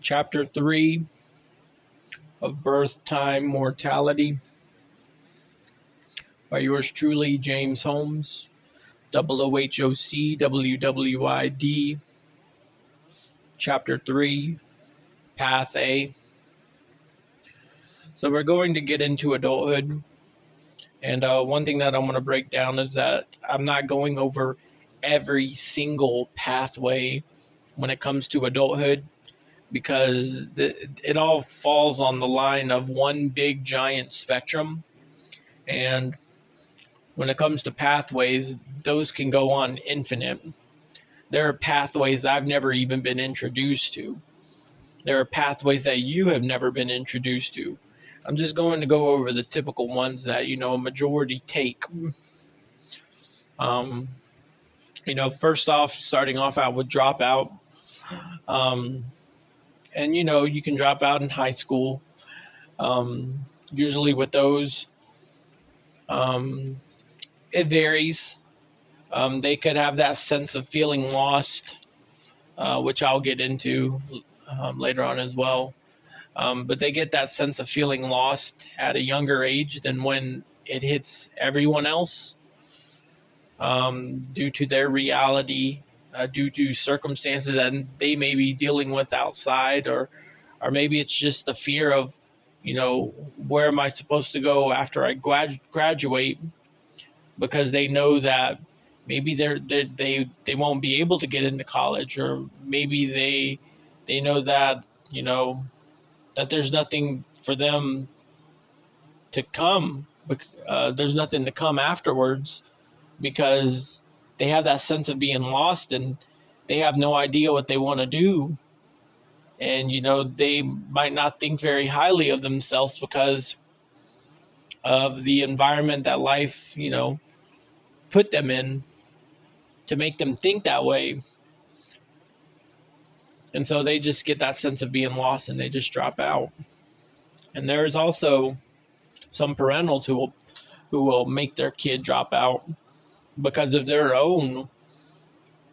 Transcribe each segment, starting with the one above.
Chapter 3 of Birth, Time, Mortality by yours truly, James Holmes, 00HOCWWID. Chapter 3, Path A. So we're going to get into adulthood. And one thing that I'm going to break down is that I'm not going over every single pathway when it comes to adulthood, because it all falls on the line of one big giant spectrum. And when it comes to pathways, those can go on infinite. There are pathways I've never even been introduced to. There are pathways that you have never been introduced to. I'm just going to go over the typical ones that, a majority take. First off, starting off out with dropout. And, you can drop out in high school. Usually with those, it varies. They could have that sense of feeling lost, which I'll get into later on as well. But they get that sense of feeling lost at a younger age than when it hits everyone else, due to their reality, due to circumstances that they may be dealing with outside, or maybe it's just the fear of, where am I supposed to go after I graduate, because they know that maybe they won't be able to get into college, or maybe they know that, that there's nothing for them to come. There's nothing to come afterwards, because they have that sense of being lost and they have no idea what they want to do. And, they might not think very highly of themselves because of the environment that life, put them in to make them think that way. And so they just get that sense of being lost and they just drop out. And there's also some parentals who will make their kid drop out because of their own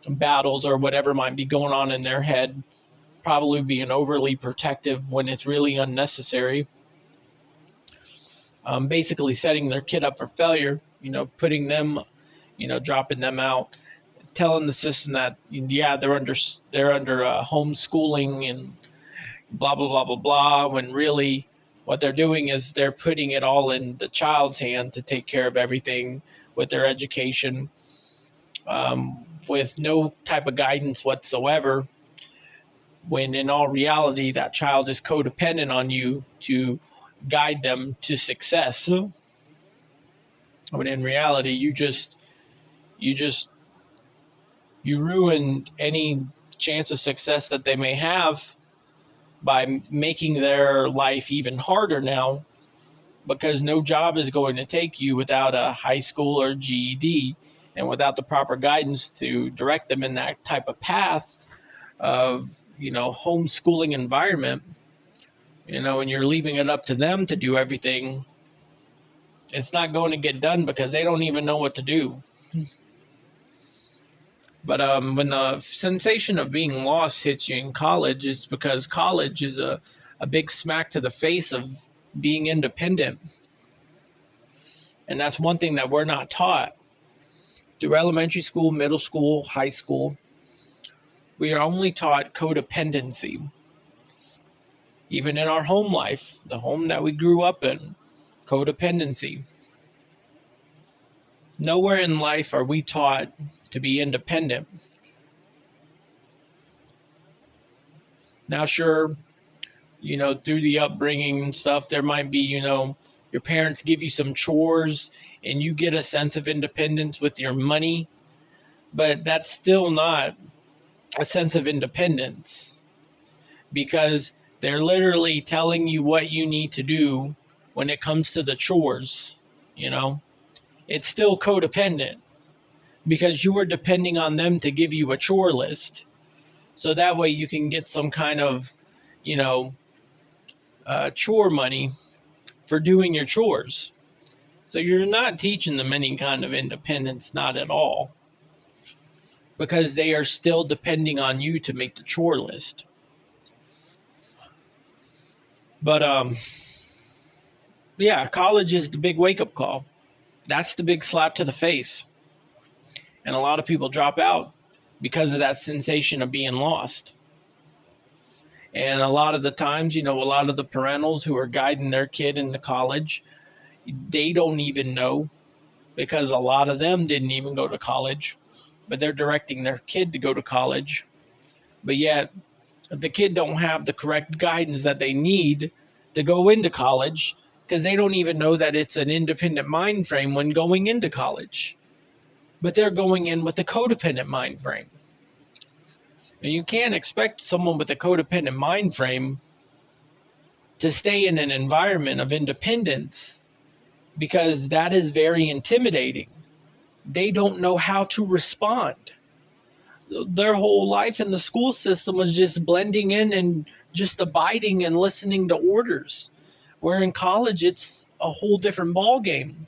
battles or whatever might be going on in their head, probably being overly protective when it's really unnecessary. Basically setting their kid up for failure, putting them, dropping them out, telling the system that, they're under homeschooling and blah, blah, blah, blah, blah, when really what they're doing is they're putting it all in the child's hand to take care of everything with their education, with no type of guidance whatsoever, when in all reality that child is codependent on you to guide them to success. When in reality you ruin any chance of success that they may have by making their life even harder now, because no job is going to take you without a high school or GED, and without the proper guidance to direct them in that type of path of, homeschooling environment, and you're leaving it up to them to do everything. It's not going to get done because they don't even know what to do. But when the sensation of being lost hits you in college, it's because college is a big smack to the face of being independent. And that's one thing that we're not taught. Through elementary school, middle school, high school, we are only taught codependency. Even in our home life, the home that we grew up in, codependency. Nowhere in life are we taught to be independent. Now, sure, through the upbringing and stuff, there might be, your parents give you some chores and you get a sense of independence with your money, but that's still not a sense of independence, because they're literally telling you what you need to do when it comes to the chores. It's still codependent, because you are depending on them to give you a chore list. So that way you can get some kind of, chore money for doing your chores. So you're not teaching them any kind of independence, not at all, because they are still depending on you to make the chore list. But yeah, college is the big wake up call. That's the big slap to the face. And a lot of people drop out because of that sensation of being lost. And a lot of the times, a lot of the parentals who are guiding their kid into college, they don't even know, because a lot of them didn't even go to college, but they're directing their kid to go to college. But yet the kid don't have the correct guidance that they need to go into college, because they don't even know that it's an independent mind frame when going into college. But they're going in with a codependent mind frame. And you can't expect someone with a codependent mind frame to stay in an environment of independence, because that is very intimidating. They don't know how to respond. Their whole life in the school system was just blending in and just abiding and listening to orders. Where in college, it's a whole different ball game.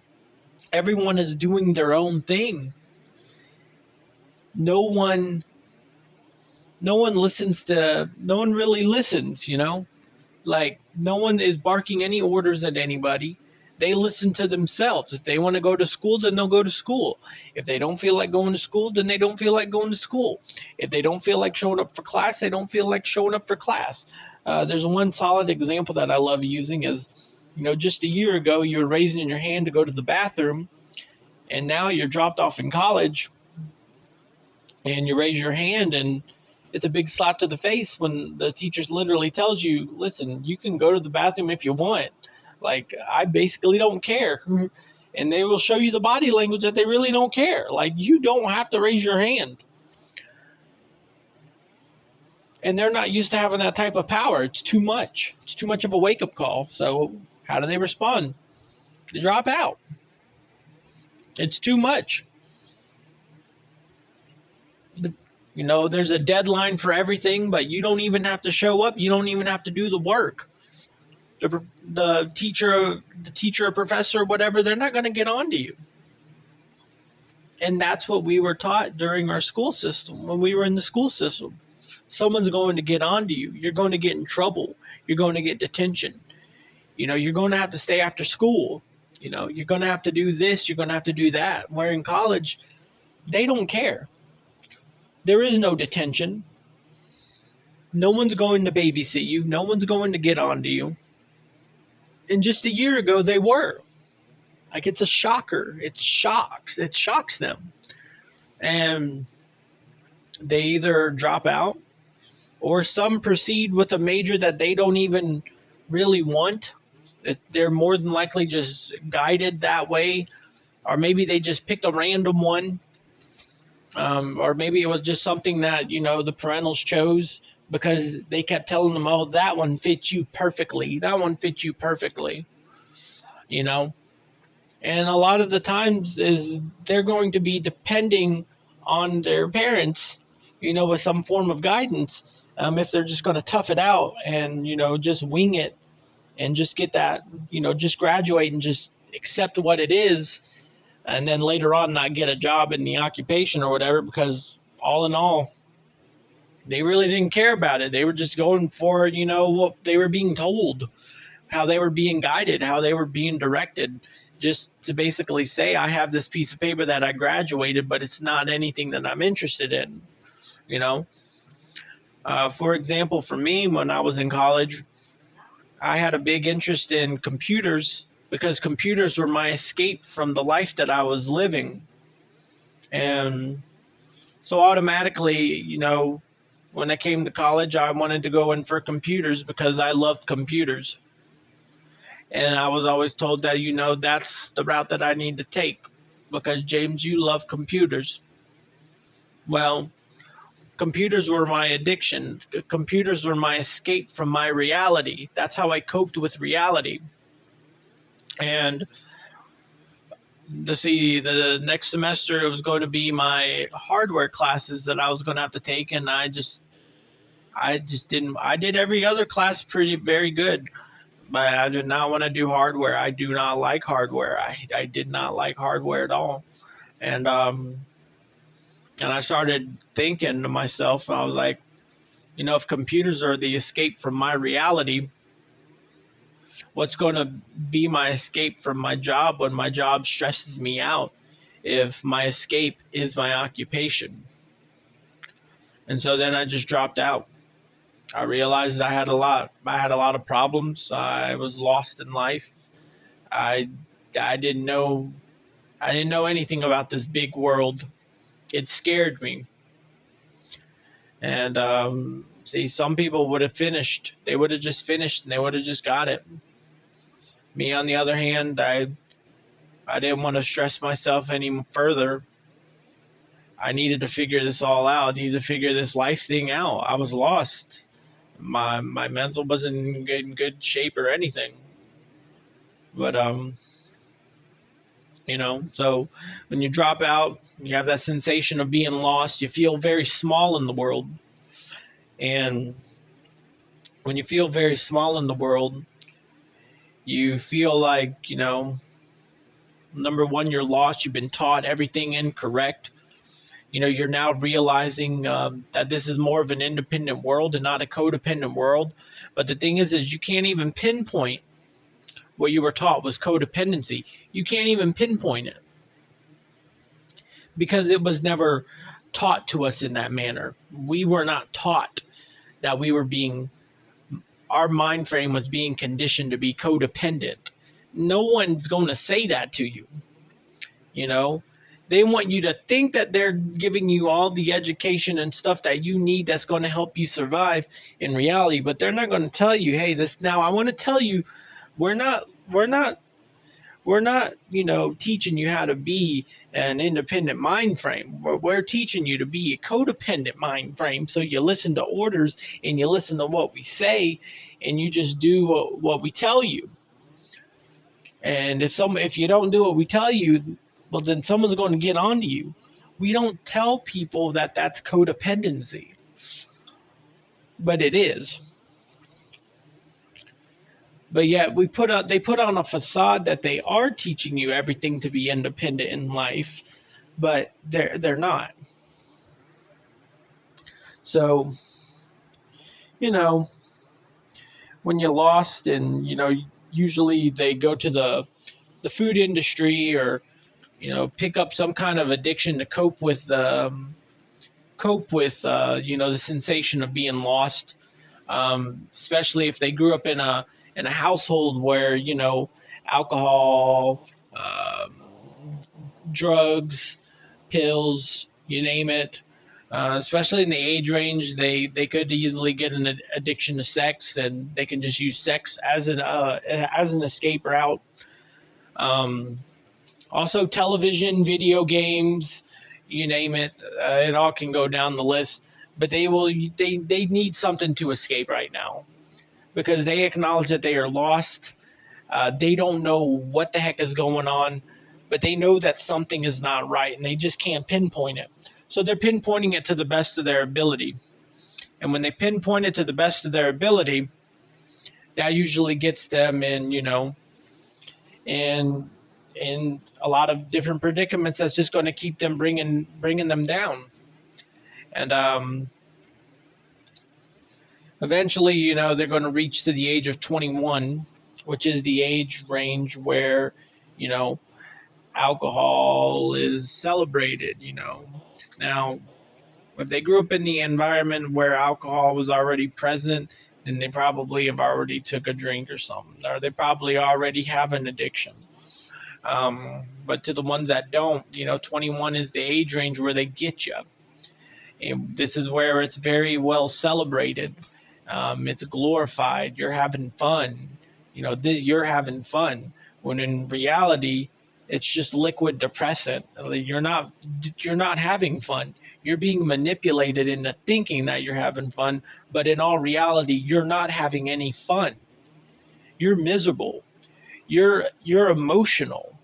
Everyone is doing their own thing. No one really listens, Like, no one is barking any orders at anybody. They listen to themselves. If they want to go to school, then they'll go to school. If they don't feel like going to school, then they don't feel like going to school. If they don't feel like showing up for class, they don't feel like showing up for class. There's one solid example that I love using is, just a year ago, you were raising your hand to go to the bathroom, and now you're dropped off in college, and you raise your hand, and it's a big slap to the face when the teacher literally tells you, listen, you can go to the bathroom if you want. Like, I basically don't care. And they will show you the body language that they really don't care. Like, you don't have to raise your hand. And they're not used to having that type of power. It's too much. It's too much of a wake-up call. So how do they respond? They drop out. It's too much. There's a deadline for everything, but you don't even have to show up. You don't even have to do the work. The teacher, or professor, whatever, they're not going to get on to you. And that's what we were taught during our school system. When we were in the school system, someone's going to get on to you. You're going to get in trouble. You're going to get detention. You're going to have to stay after school. You're going to have to do this. You're going to have to do that. Where in college, they don't care. There is no detention. No one's going to babysit you. No one's going to get on to you. And just a year ago, they were. Like, it's a shocker. It shocks them. And they either drop out, or some proceed with a major that they don't even really want. They're more than likely just guided that way. Or maybe they just picked a random one. Or maybe it was just something that, the parentals chose, because they kept telling them, oh, that one fits you perfectly. That one fits you perfectly. And a lot of the times is they're going to be depending on their parents, with some form of guidance. If they're just going to tough it out and, just wing it and just get that, just graduate and just accept what it is. And then later on not get a job in the occupation or whatever, because all in all, they really didn't care about it. They were just going for, what they were being told, how they were being guided, how they were being directed, just to basically say, I have this piece of paper that I graduated, but it's not anything that I'm interested in, For example, for me, when I was in college, I had a big interest in computers, because computers were my escape from the life that I was living. And so automatically, when I came to college, I wanted to go in for computers because I loved computers. And I was always told that, that's the route that I need to take, because, James, you love computers. Well, computers were my addiction. Computers were my escape from my reality. That's how I coped with reality. And the next semester, it was going to be my hardware classes that I was going to have to take, and I just didn't. I did every other class very good, but I did not want to do hardware. I do not like hardware. I did not like hardware at all. And I started thinking to myself, I was like, if computers are the escape from my reality, what's going to be my escape from my job when my job stresses me out if my escape is my occupation? And so then I just dropped out. I realized I had a lot of problems. I was lost in life. I didn't know anything about this big world. It scared me. And see, some people would have finished. They would have just finished and they would have just got it. Me, on the other hand, I didn't want to stress myself any further. I needed to figure this all out. I needed to figure this life thing out. I was lost. My mental wasn't in good shape or anything. But so when you drop out, you have that sensation of being lost. You feel very small in the world. And when you feel very small in the world, you feel like, number one, you're lost. You've been taught everything incorrect. You're now realizing that this is more of an independent world and not a codependent world. But the thing is you can't even pinpoint what you were taught was codependency. You can't even pinpoint it because it was never taught to us in that manner. We were not taught that our mind frame was being conditioned to be codependent. No one's going to say that to you. They want you to think that they're giving you all the education and stuff that you need that's going to help you survive in reality, but they're not going to tell you, hey, now I want to tell you, we're not teaching you how to be an independent mind frame. We're teaching you to be a codependent mind frame. So you listen to orders and you listen to what we say and you just do what we tell you. And if you don't do what we tell you, well, then someone's going to get onto you. We don't tell people that that's codependency, but it is. But yet they put on a facade that they are teaching you everything to be independent in life, but they're not. So, when you're lost and, usually they go to the food industry or, pick up some kind of addiction to cope with the sensation of being lost, especially if they grew up in a household where, alcohol, drugs, pills, you name it, especially in the age range, they could easily get an addiction to sex, and they can just use sex as an escape route. Also television, video games, you name it, it all can go down the list. But they need something to escape right now because they acknowledge that they are lost. They don't know what the heck is going on, but they know that something is not right and they just can't pinpoint it. So they're pinpointing it to the best of their ability. And when they pinpoint it to the best of their ability, that usually gets them in, in a lot of different predicaments that's just going to keep them bringing them down. And eventually, they're going to reach to the age of 21, which is the age range where, alcohol is celebrated, Now, if they grew up in the environment where alcohol was already present, then they probably have already took a drink or something, or they probably already have an addiction. But to the ones that don't, 21 is the age range where they get you. And this is where it's very well celebrated. It's glorified. You're having fun. You're having fun. When in reality, it's just liquid depressant. You're not having fun. You're being manipulated into thinking that you're having fun, but in all reality, you're not having any fun. You're miserable. You're emotional.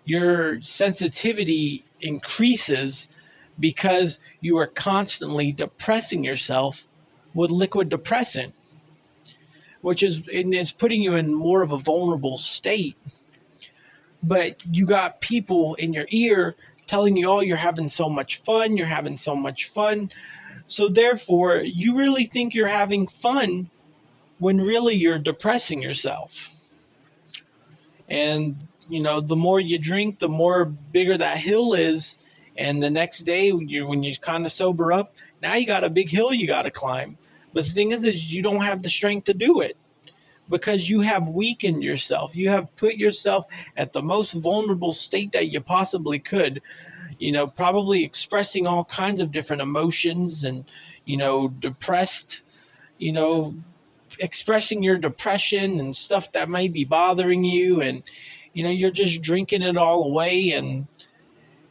Your sensitivity increases because you are constantly depressing yourself with liquid depressant, which is putting you in more of a vulnerable state. But you got people in your ear telling you, oh, you're having so much fun, you're having so much fun. So therefore, you really think you're having fun when really you're depressing yourself. And, the more you drink, the more bigger that hill is. And the next day, when you kind of sober up, now you got a big hill you got to climb. But the thing is you don't have the strength to do it because you have weakened yourself. You have put yourself at the most vulnerable state that you possibly could, probably expressing all kinds of different emotions and, depressed, you know, expressing your depression and stuff that may be bothering you. And, you're just drinking it all away. And,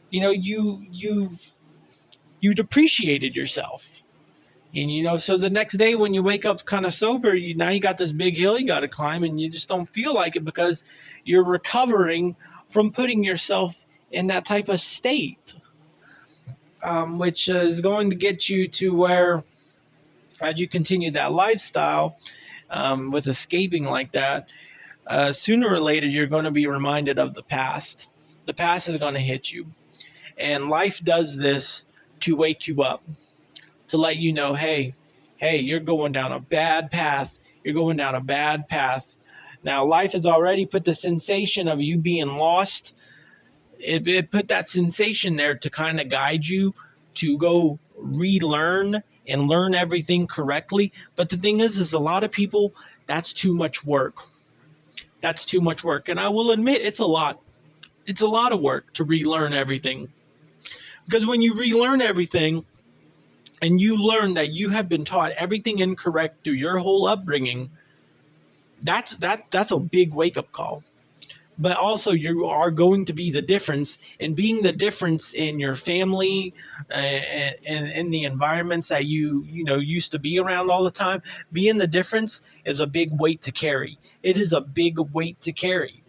you depreciated yourself. And so the next day when you wake up kind of sober, now you got this big hill you got to climb, and you just don't feel like it because you're recovering from putting yourself in that type of state, which is going to get you to where, as you continue that lifestyle, with escaping like that, sooner or later you're going to be reminded of the past. The past is going to hit you, and life does this to wake you up, to let you know, hey, you're going down a bad path. You're going down a bad path. Now, life has already put the sensation of you being lost. It put that sensation there to kind of guide you to go relearn and learn everything correctly. But the thing is a lot of people, that's too much work. That's too much work. And I will admit it's a lot. It's a lot of work to relearn everything. Because when you relearn everything, and you learn that you have been taught everything incorrect through your whole upbringing, that's a big wake-up call. But also you are going to be the difference, and being the difference in your family and in the environments that you used to be around all the time. Being the difference is a big weight to carry. It is a big weight to carry.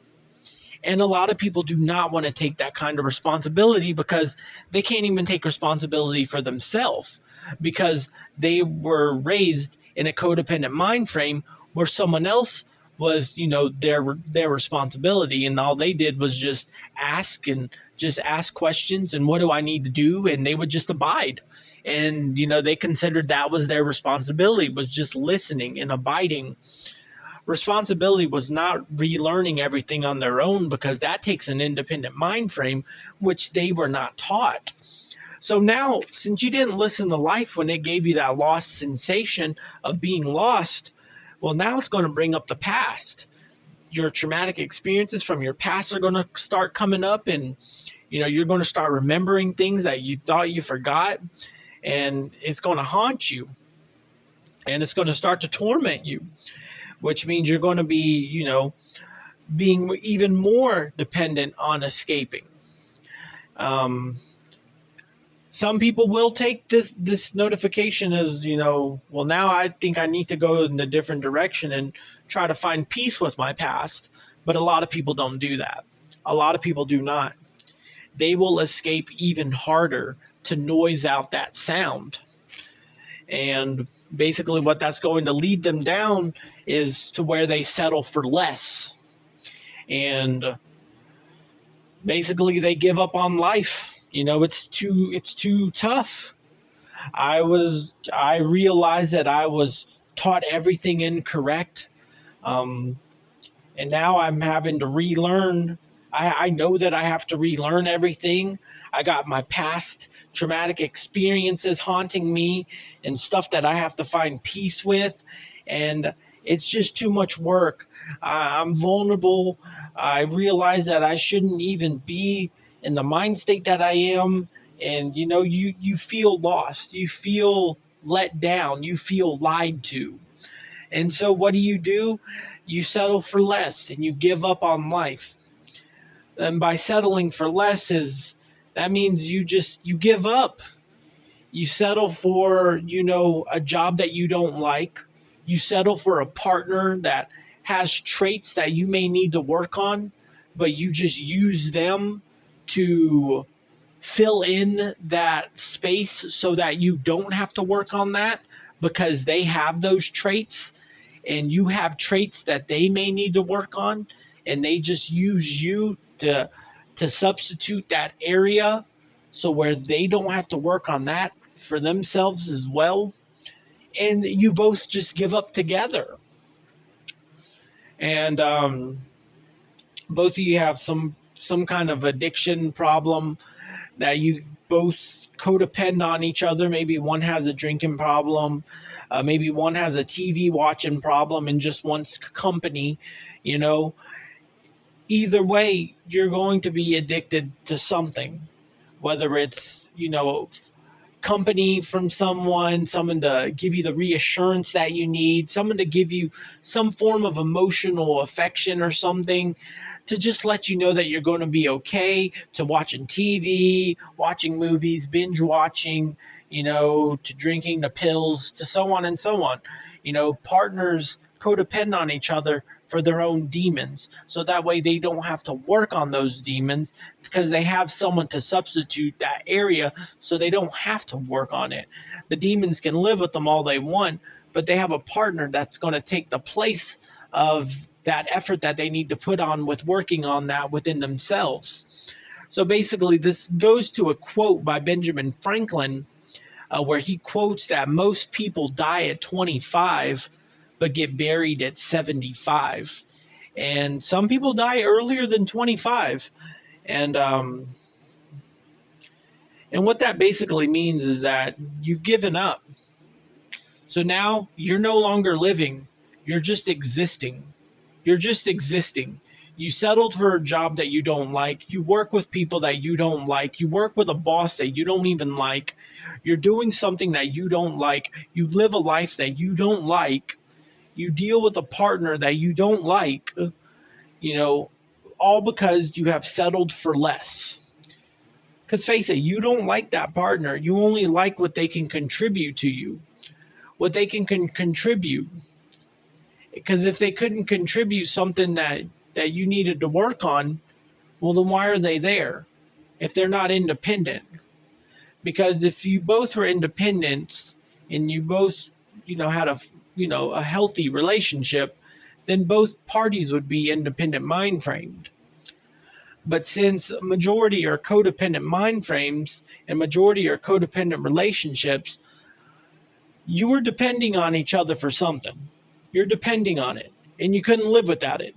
And a lot of people do not want to take that kind of responsibility because they can't even take responsibility for themselves, because they were raised in a codependent mind frame where someone else was, their responsibility, and all they did was just ask questions, and what do I need to do, and they would just abide. And they considered that was their responsibility, was just listening and abiding. Responsibility was not relearning everything on their own, because that takes an independent mind frame, which they were not taught. So now, since you didn't listen to life when it gave you that lost sensation of being lost, well, now it's going to bring up the past. Your traumatic experiences from your past are going to start coming up, and you're going to start remembering things that you thought you forgot, and it's going to haunt you, and it's going to start to torment you, which means you're going to be, being even more dependent on escaping. Some people will take this notification as, well, now I think I need to go in a different direction and try to find peace with my past. But a lot of people don't do that. A lot of people do not. They will escape even harder to noise out that sound. And basically what that's going to lead them down is to where they settle for less. And basically they give up on life. It's too tough. I realized that I was taught everything incorrect. And now I'm having to relearn. I know that I have to relearn everything. I got my past traumatic experiences haunting me and stuff that I have to find peace with. And it's just too much work. I'm vulnerable. I realize that I shouldn't even be in the mind state that I am. And, you feel lost. You feel let down. You feel lied to. And so what do? You settle for less, and you give up on life. And by settling for less that means you give up. You settle for, a job that you don't like. You settle for a partner that has traits that you may need to work on, but you just use them to fill in that space so that you don't have to work on that, because they have those traits and you have traits that they may need to work on, and they just use you to substitute that area so where they don't have to work on that for themselves as well. And you both just give up together. And both of you have some kind of addiction problem that you both codepend on each other. Maybe one has a drinking problem, maybe one has a TV watching problem and just wants company, you know. Either way, you're going to be addicted to something, whether it's, company from someone to give you the reassurance that you need, someone to give you some form of emotional affection or something, to just let you know that you're going to be okay, to watching TV, watching movies, binge watching, to drinking the pills, to so on and so on. Partners codepend on each other for their own demons. So that way they don't have to work on those demons because they have someone to substitute that area, so they don't have to work on it. The demons can live with them all they want, but they have a partner that's going to take the place of that effort that they need to put on with working on that within themselves. So basically, this goes to a quote by Benjamin Franklin, where he quotes that most people die at 25 but get buried at 75. And some people die earlier than 25. And what that basically means is that you've given up. So now you're no longer living. You're just existing. You're just existing. You settled for a job that you don't like. You work with people that you don't like. You work with a boss that you don't even like. You're doing something that you don't like. You live a life that you don't like. You deal with a partner that you don't like, all because you have settled for less. Because face it, you don't like that partner. You only like what they can contribute to you, what they can contribute. Because if they couldn't contribute something that you needed to work on, well, then why are they there if they're not independent? Because if you both were independent and you both, had a healthy relationship, then both parties would be independent mind framed. But since majority are codependent mind frames and majority are codependent relationships, you are depending on each other for something. You're depending on it, and you couldn't live without it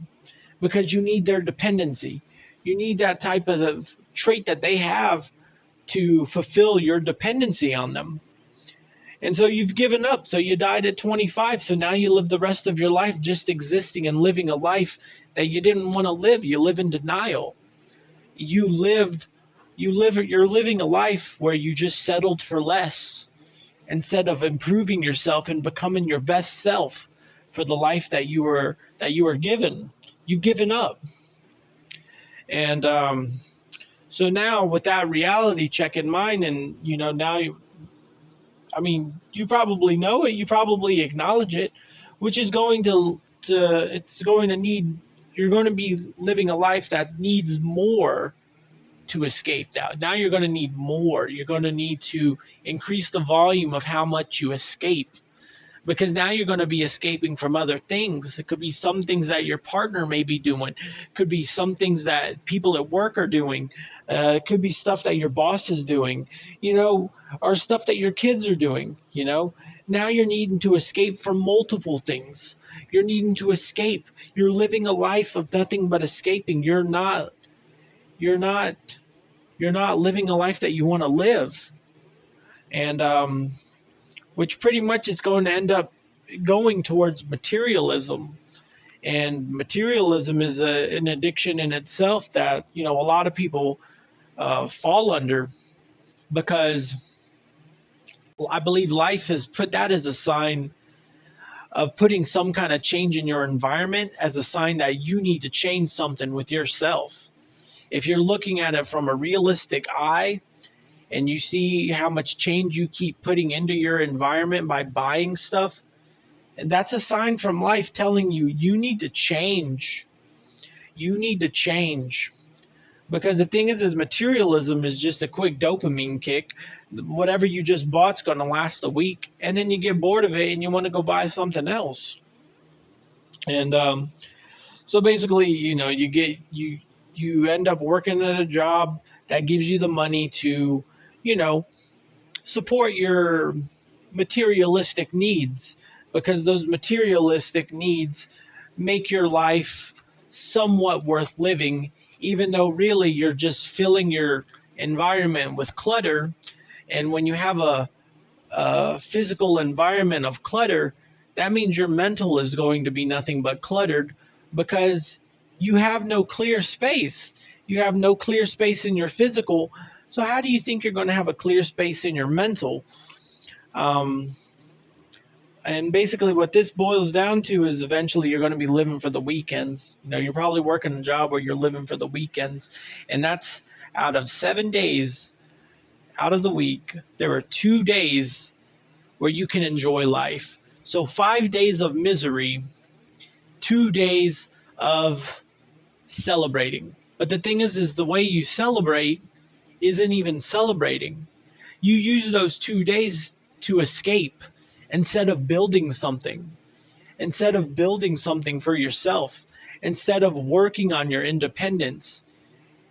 because you need their dependency. You need that type of trait that they have to fulfill your dependency on them. And so you've given up. So you died at 25. So now you live the rest of your life just existing and living a life that you didn't want to live. You live in denial. You're living a life where you just settled for less instead of improving yourself and becoming your best self for the life that you were given. You've given up. And so now with that reality check in mind, and now you probably know it, you probably acknowledge it, which is going to need, you're going to be living a life that needs more to escape that. Now you're going to need more. You're going to need to increase the volume of how much you escape, because now you're going to be escaping from other things. It could be some things that your partner may be doing. It could be some things that people at work are doing. It could be stuff that your boss is doing, or stuff that your kids are doing, Now you're needing to escape from multiple things. You're needing to escape. You're living a life of nothing but escaping. You're not living a life that you want to live. And which pretty much is going to end up going towards materialism. And materialism is an addiction in itself that, a lot of people fall under, because I believe life has put that as a sign of putting some kind of change in your environment as a sign that you need to change something with yourself. If you're looking at it from a realistic eye, and you see how much change you keep putting into your environment by buying stuff, and that's a sign from life telling you need to change. You need to change. Because the thing is materialism is just a quick dopamine kick. Whatever you just bought's going to last a week, and then you get bored of it and you want to go buy something else. And so basically, you end up working at a job that gives you the money to support your materialistic needs, because those materialistic needs make your life somewhat worth living, even though really you're just filling your environment with clutter. And when you have a physical environment of clutter, that means your mental is going to be nothing but cluttered, because you have no clear space. You have no clear space in your physical. So how do you think you're going to have a clear space in your mental? Um, and basically what this boils down to is eventually you're going to be living for the weekends. You're probably working a job where you're living for the weekends. And that's out of 7 days out of the week, there are 2 days where you can enjoy life. So 5 days of misery, 2 days of celebrating. But the thing is the way you celebrate isn't even celebrating. You use those 2 days to escape instead of building something. Instead of building something for yourself. Instead of working on your independence.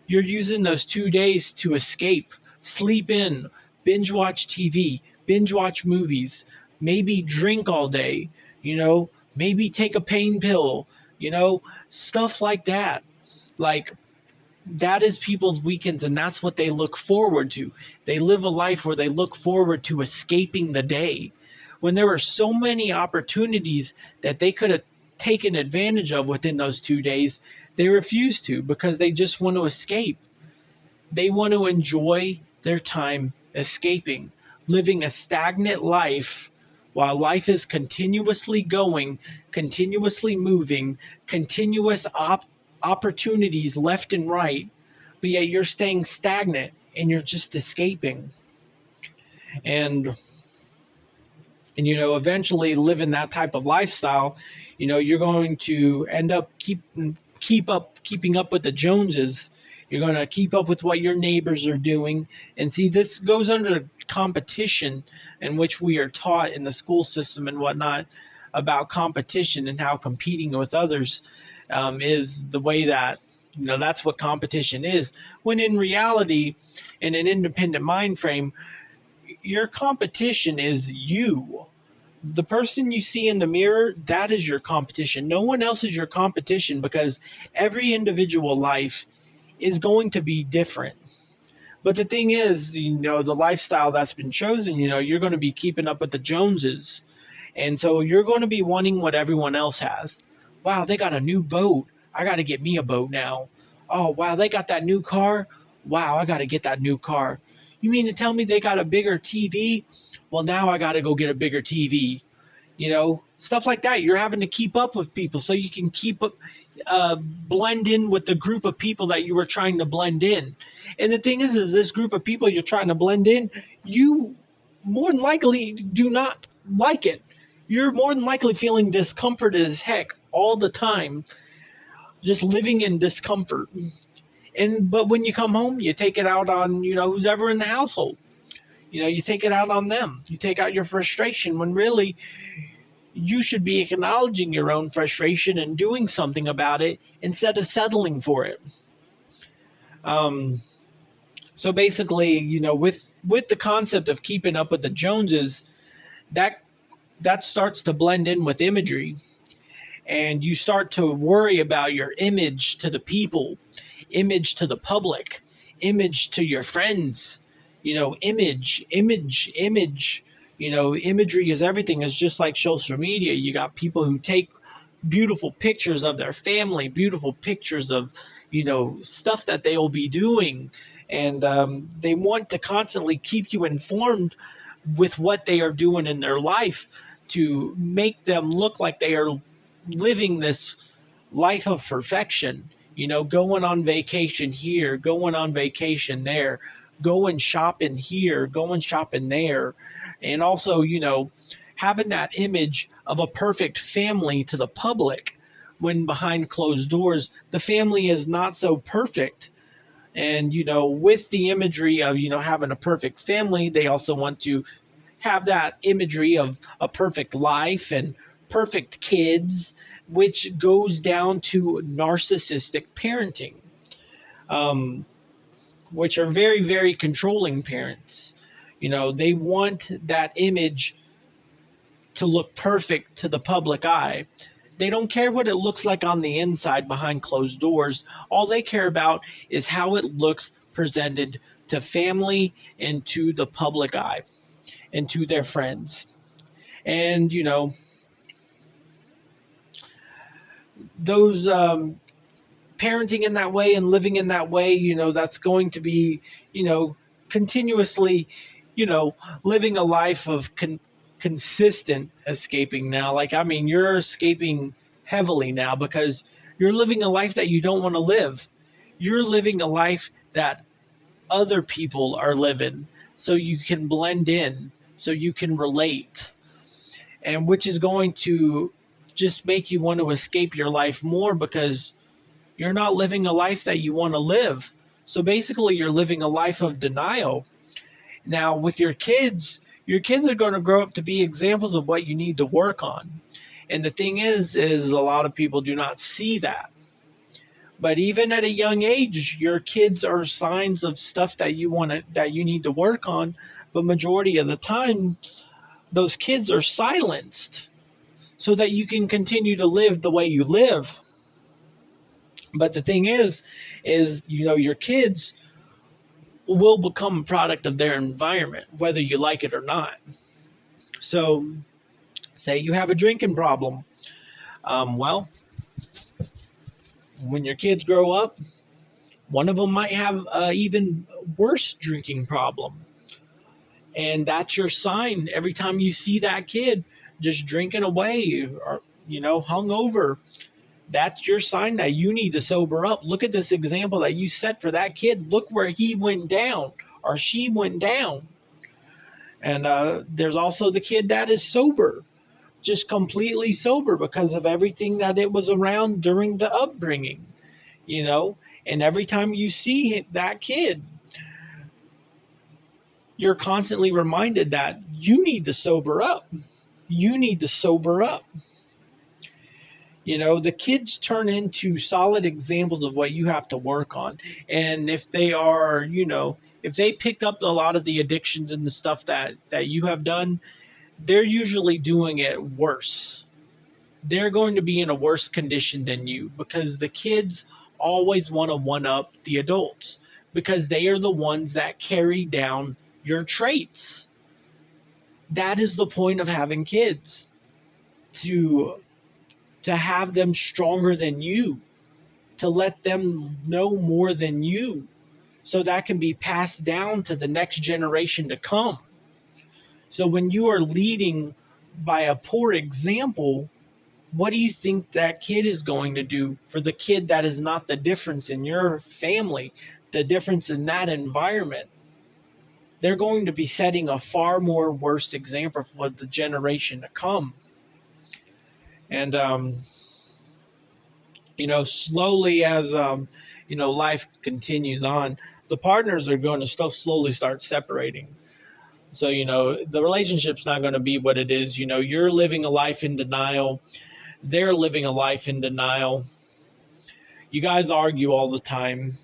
You're using those 2 days to escape. Sleep in, binge watch TV, binge watch movies, maybe drink all day, maybe take a pain pill, stuff like that. Like, that is people's weekends, and that's what they look forward to. They live a life where they look forward to escaping the day. When there are so many opportunities that they could have taken advantage of within those 2 days, they refuse to, because they just want to escape. They want to enjoy their time escaping, living a stagnant life while life is continuously going, continuously moving, continuous opportunities left and right, but yet you're staying stagnant and you're just escaping. And eventually living that type of lifestyle, you're going to end up keeping up with the Joneses. You're going to keep up with what your neighbors are doing. And see, this goes under competition, in which we are taught in the school system and whatnot about competition and how competing with others is the way that, that's what competition is. When in reality, in an independent mind frame, your competition is you. The person you see in the mirror, that is your competition. No one else is your competition, because every individual life is going to be different. But the thing is, the lifestyle that's been chosen, you're going to be keeping up with the Joneses. And so you're going to be wanting what everyone else has. Wow, they got a new boat. I got to get me a boat now. Oh, wow, they got that new car. Wow, I got to get that new car. You mean to tell me they got a bigger TV? Well, now I got to go get a bigger TV. Stuff like that. You're having to keep up with people so you can keep up, blend in with the group of people that you were trying to blend in. And the thing is this group of people you're trying to blend in, you more than likely do not like it. You're more than likely feeling discomfort as heck all the time, just living in discomfort. But when you come home, you take it out on, who's ever in the household. You take it out on them. You take out your frustration, when really you should be acknowledging your own frustration and doing something about it instead of settling for it. So basically, with the concept of keeping up with the Joneses, that starts to blend in with imagery. And you start to worry about your image to the people, image to the public, image to your friends, image. Imagery is everything. It's just like social media. You got people who take beautiful pictures of their family, beautiful pictures of, stuff that they will be doing. And they want to constantly keep you informed with what they are doing in their life to make them look like they are living this life of perfection, going on vacation here, going on vacation there, going shopping here, going shopping there. And also, having that image of a perfect family to the public, when behind closed doors, the family is not so perfect. And, with the imagery of, having a perfect family, they also want to have that imagery of a perfect life and perfect kids, which goes down to narcissistic parenting, which are very, very controlling parents. They want that image to look perfect to the public eye. They don't care what it looks like on the inside behind closed doors. All they care about is how it looks presented to family and to the public eye and to their friends. And, those parenting in that way and living in that way, that's going to be, continuously, living a life of consistent escaping now. Like, I mean, you're escaping heavily now because you're living a life that you don't want to live. You're living a life that other people are living so you can blend in, so you can relate, and which is going to just make you want to escape your life more because you're not living a life that you want to live. So basically, you're living a life of denial. Now, with your kids are going to grow up to be examples of what you need to work on. And the thing is a lot of people do not see that. But even at a young age, your kids are signs of stuff that you need to work on. But majority of the time, those kids are silenced so that you can continue to live the way you live. But the thing is your kids will become a product of their environment, whether you like it or not. So, say you have a drinking problem. Well, when your kids grow up, one of them might have an even worse drinking problem. And that's your sign every time you see that kid just drinking away or, hungover. That's your sign that you need to sober up. Look at this example that you set for that kid. Look where he went down or she went down. And there's also the kid that is sober, just completely sober because of everything that it was around during the upbringing, And every time you see that kid, you're constantly reminded that you need to sober up. You need to sober up. The kids turn into solid examples of what you have to work on. And if they are, if they picked up a lot of the addictions and the stuff that you have done, they're usually doing it worse. They're going to be in a worse condition than you because the kids always want to one-up the adults because they are the ones that carry down your traits. That is the point of having kids, to have them stronger than you, to let them know more than you, so that can be passed down to the next generation to come. So when you are leading by a poor example, what do you think that kid is going to do for the kid that is not the difference in your family, the difference in that environment? They're going to be setting a far more worse example for the generation to come. And, slowly as, life continues on, the partners are going to slowly start separating. So, the relationship's not going to be what it is. You're living a life in denial. They're living a life in denial. You guys argue all the time.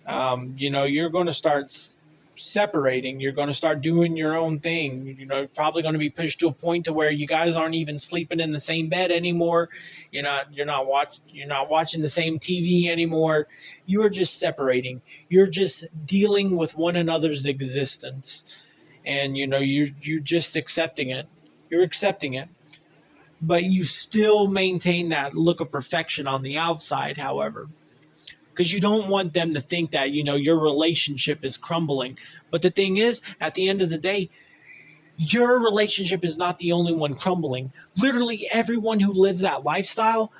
You're going to start separating. You're going to start doing your own thing. Probably going to be pushed to a point to where you guys aren't even sleeping in the same bed anymore. You're not watching the same TV anymore. You are just separating. You're just dealing with one another's existence, and you're just accepting it. You're accepting it, but you still maintain that look of perfection on the outside, however. Because you don't want them to think that, your relationship is crumbling. But the thing is, at the end of the day, your relationship is not the only one crumbling. Literally everyone who lives that lifestyle,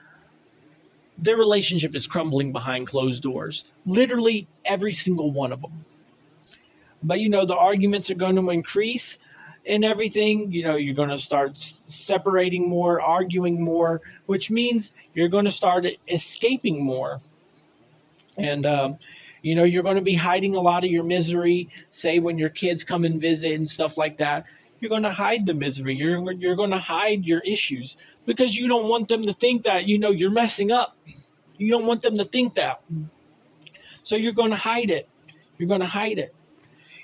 their relationship is crumbling behind closed doors. Literally every single one of them. But, the arguments are going to increase and everything. You're going to start separating more, arguing more, which means you're going to start escaping more. And, you're going to be hiding a lot of your misery. Say when your kids come and visit and stuff like that, you're going to hide the misery. You're going to hide your issues because you don't want them to think that, you're messing up. You don't want them to think that. So you're going to hide it. You're going to hide it.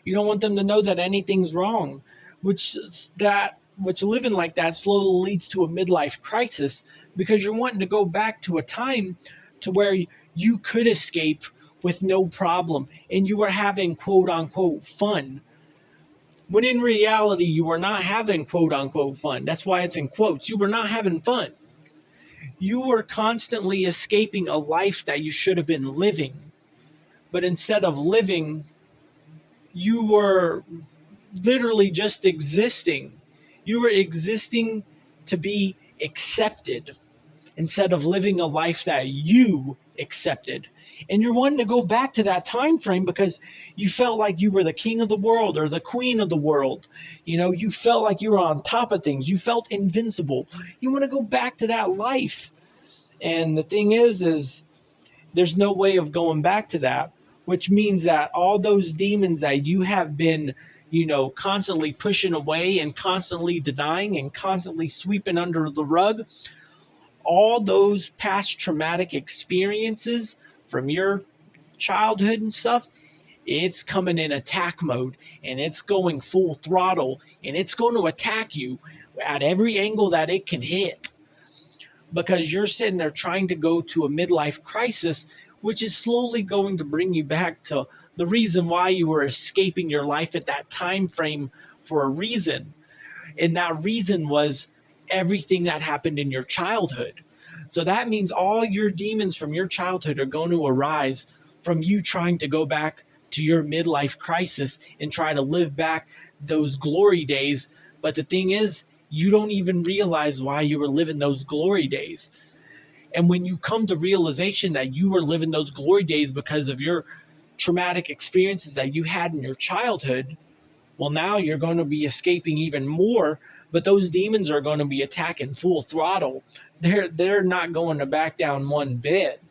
You don't want them to know that anything's wrong, which that which living like that slowly leads to a midlife crisis, because you're wanting to go back to a time to where you could escape with no problem and you were having quote unquote fun, when in reality you were not having quote unquote fun. That's why it's in quotes. You were not having fun. You were constantly escaping a life that you should have been living. But instead of living, you were literally just existing. You were existing to be accepted instead of living a life that you accepted. And you're wanting to go back to that time frame because you felt like you were the king of the world or the queen of the world. You felt like you were on top of things. You felt invincible. You want to go back to that life. And the thing is there's no way of going back to that, which means that all those demons that you have been, constantly pushing away and constantly denying and constantly sweeping under the rug, all those past traumatic experiences from your childhood and stuff, it's coming in attack mode and it's going full throttle and it's going to attack you at every angle that it can hit, because you're sitting there trying to go to a midlife crisis, which is slowly going to bring you back to the reason why you were escaping your life at that time frame for a reason. And that reason was everything that happened in your childhood. So that means all your demons from your childhood are going to arise from you trying to go back to your midlife crisis and try to live back those glory days. But the thing is, you don't even realize why you were living those glory days. And when you come to realization that you were living those glory days because of your traumatic experiences that you had in your childhood, well, now you're going to be escaping even more, but those demons are going to be attacking full throttle. They're not going to back down one bit,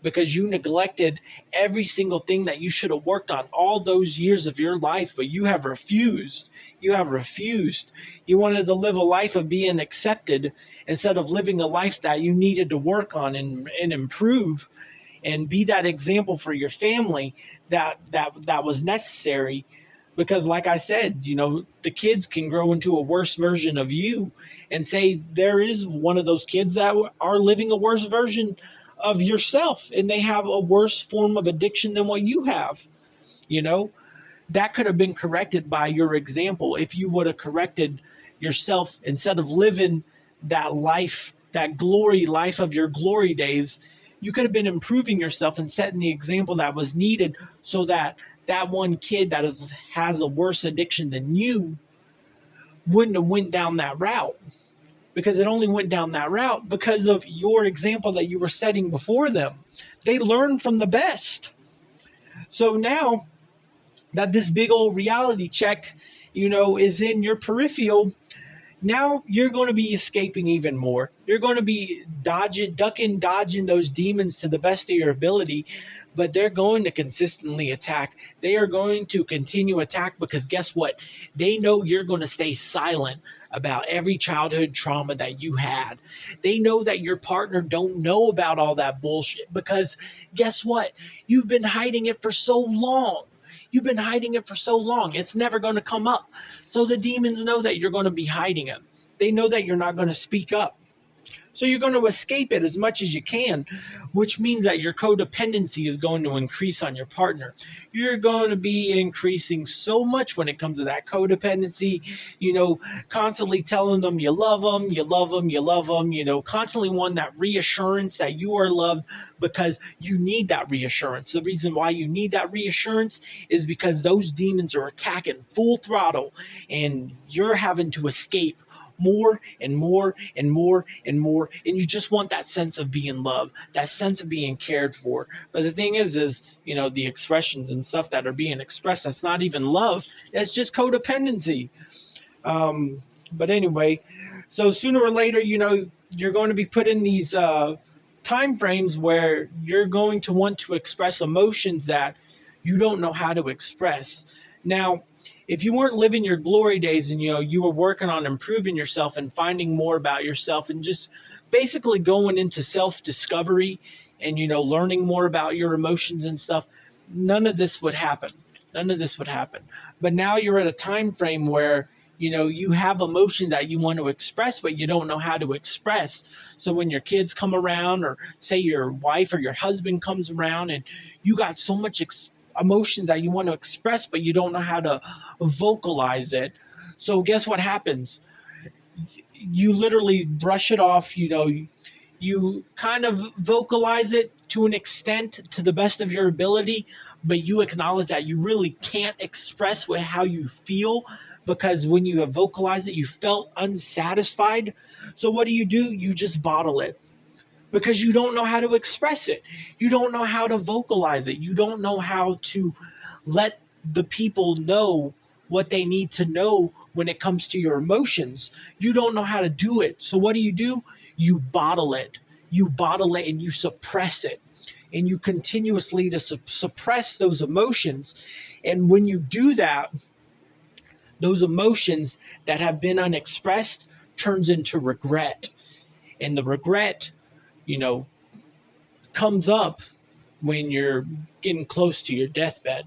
because you neglected every single thing that you should have worked on all those years of your life, but you have refused. You have refused. You wanted to live a life of being accepted instead of living a life that you needed to work on and improve and be that example for your family that was necessary. Because like I said, the kids can grow into a worse version of you and say there is one of those kids that are living a worse version of yourself and they have a worse form of addiction than what you have. That could have been corrected by your example if you would have corrected yourself instead of living that life, that glory life of your glory days. You could have been improving yourself and setting the example that was needed so that that one kid that has a worse addiction than you wouldn't have went down that route, because it only went down that route because of your example that you were setting before them. They learn from the best. So now that this big old reality check, is in your peripheral, now you're going to be escaping even more. You're going to be ducking, dodging those demons to the best of your ability, but they're going to consistently attack. They are going to continue attack because guess what? They know you're going to stay silent about every childhood trauma that you had. They know that your partner don't know about all that bullshit because guess what? You've been hiding it for so long. You've been hiding it for so long. It's never going to come up. So the demons know that you're going to be hiding it. They know that you're not going to speak up. So you're going to escape it as much as you can, which means that your codependency is going to increase on your partner. You're going to be increasing so much when it comes to that codependency, constantly telling them you love them, you love them, you love them, constantly want that reassurance that you are loved because you need that reassurance. The reason why you need that reassurance is because those demons are attacking full throttle and you're having to escape more and more and more and more, and you just want that sense of being loved, that sense of being cared for. But the thing is the expressions and stuff that are being expressed, that's not even love, that's just codependency. But anyway, so sooner or later, you're going to be put in these time frames where you're going to want to express emotions that you don't know how to express. Now, if you weren't living your glory days and you were working on improving yourself and finding more about yourself and just basically going into self-discovery and learning more about your emotions and stuff, none of this would happen. But now you're at a time frame where you have emotion that you want to express, but you don't know how to express. So when your kids come around, or say your wife or your husband comes around, and you got so much emotion that you want to express, but you don't know how to vocalize it. So guess what happens? You literally brush it off. You kind of vocalize it to an extent, to the best of your ability, but you acknowledge that you really can't express how you feel, because when you have vocalized it, you felt unsatisfied. So what do? You just bottle it, because you don't know how to express it. You don't know how to vocalize it. You don't know how to let the people know what they need to know when it comes to your emotions. You don't know how to do it. So what do? You bottle it. You bottle it and you suppress it. And you continuously to suppress those emotions. And when you do that, those emotions that have been unexpressed turns into regret. And the regret, you know, comes up when you're getting close to your deathbed.